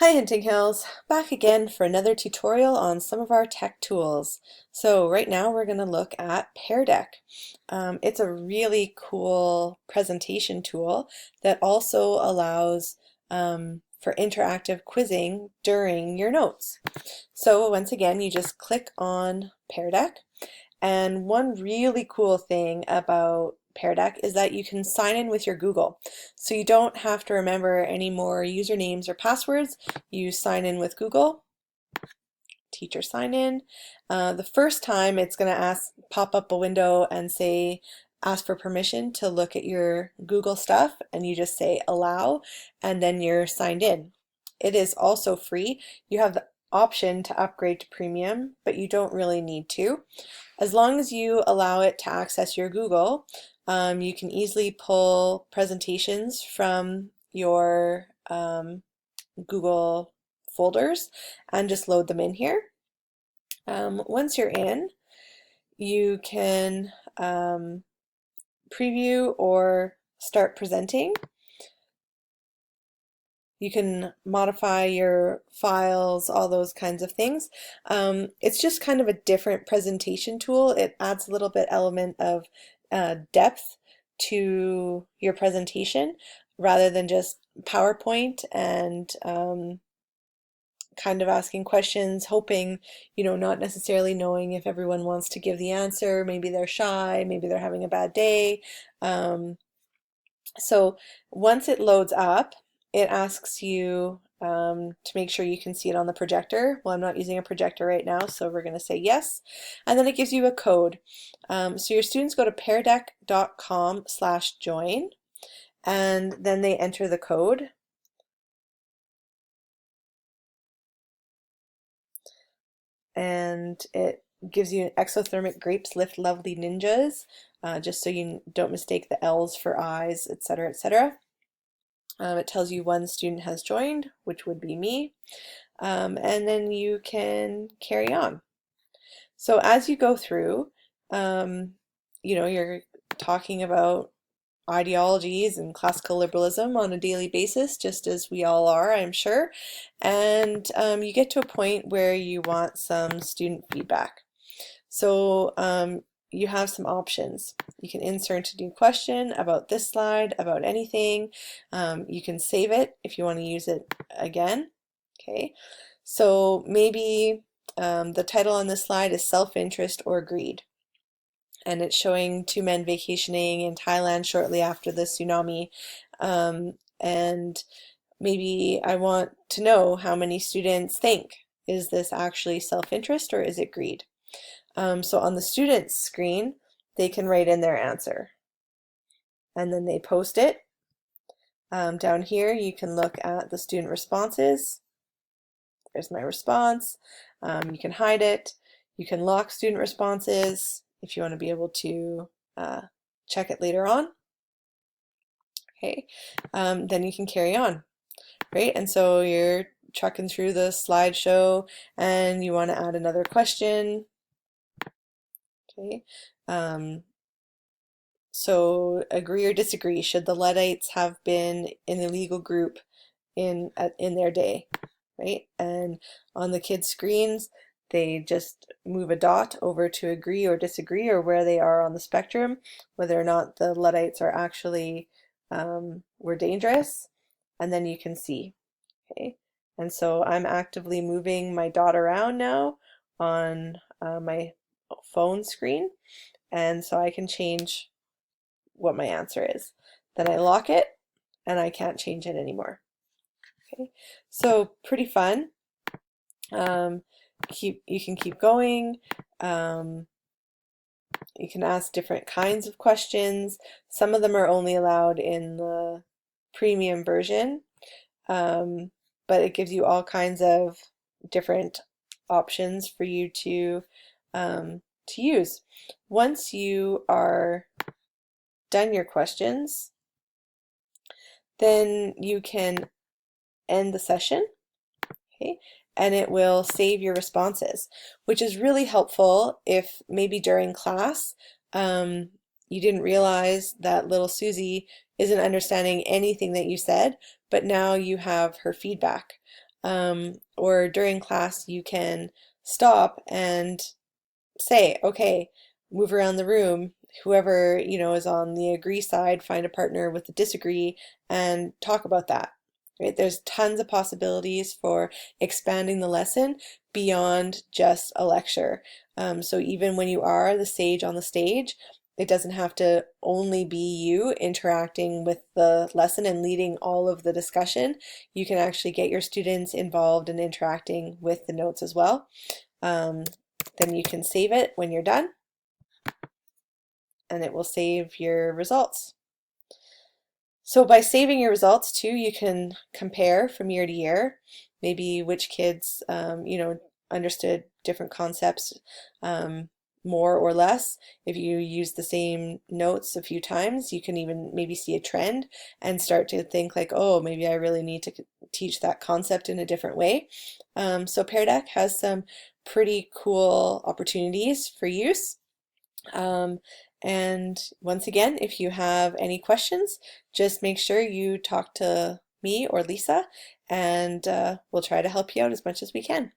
Hi Hinting Hills, back again for another tutorial on some of our tech tools. So right now we're going to look at Peardeck. It's a really cool presentation tool that also allows for interactive quizzing during your notes. So once again, you just click on Peardeck, and one really cool thing about Peardeck is that you can sign in with your Google. So you don't have to remember any more usernames or passwords. You sign in with Google, teacher sign in. The first time it's going to pop up a window and say, ask for permission to look at your Google stuff, and you just say allow, and then you're signed in. It is also free. You have the option to upgrade to premium, but you don't really need to. As long as you allow it to access your Google, you can easily pull presentations from your Google folders and just load them in here. Once you're in, you can preview or start presenting. You can modify your files, all those kinds of things. It's just kind of a different presentation tool. It adds a little bit element of depth to your presentation rather than just PowerPoint and kind of asking questions, hoping, not necessarily knowing if everyone wants to give the answer. Maybe they're shy, maybe they're having a bad day. So once it loads up, it asks you to make sure you can see it on the projector. Well, I'm not using a projector right now, so we're going to say yes. And then it gives you a code. So your students go to peardeck.com/join, and then they enter the code. And it gives you exothermic grapes lift lovely ninjas, just so you don't mistake the L's for I's, etc., etc. It tells you one student has joined, which would be me, and then you can carry on. So as you go through, you're talking about ideologies and classical liberalism on a daily basis, just as we all are, I'm sure. And you get to a point where you want some student feedback. So you have some options. You can insert a new question about this slide, about anything. You can save it if you want to use it again. Okay, so maybe the title on this slide is Self-Interest or Greed, and it's showing two men vacationing in Thailand shortly after the tsunami. And maybe I want to know how many students think, is this actually self-interest or is it greed? So on the students screen, they can write in their answer, and then they post it. Down here, you can look at the student responses. There's my response. You can hide it. You can lock student responses if you want to be able to check it later on. Okay, then you can carry on, right? And so you're trucking through the slideshow and you want to add another question. Okay, so agree or disagree, should the Luddites have been an illegal group in their day, right? And on the kids' screens, they just move a dot over to agree or disagree, or where they are on the spectrum, whether or not the Luddites are actually were dangerous, and then you can see. Okay, and so I'm actively moving my dot around now on my phone screen, and so I can change what my answer is. Then I lock it and I can't change it anymore. Okay, so pretty fun. You can keep going. You can ask different kinds of questions. Some of them are only allowed in the premium version, but it gives you all kinds of different options for you to use. Once you are done your questions, then you can end the session, okay, and it will save your responses, which is really helpful if maybe during class you didn't realize that little Susie isn't understanding anything that you said, but now you have her feedback. or during class you can stop and say, okay, move around the room. Whoever, is on the agree side, find a partner with the disagree and talk about that. Right? There's tons of possibilities for expanding the lesson beyond just a lecture. So even when you are the sage on the stage, it doesn't have to only be you interacting with the lesson and leading all of the discussion. You can actually get your students involved and interacting with the notes as well. Then you can save it when you're done, and it will save your results. So by saving your results too, you can compare from year to year, maybe which kids, understood different concepts more or less. If you use the same notes a few times, you can even maybe see a trend and start to think like, oh, maybe I really need to teach that concept in a different way. So Peardeck has some pretty cool opportunities for use. And once again, if you have any questions, just make sure you talk to me or Lisa, and we'll try to help you out as much as we can.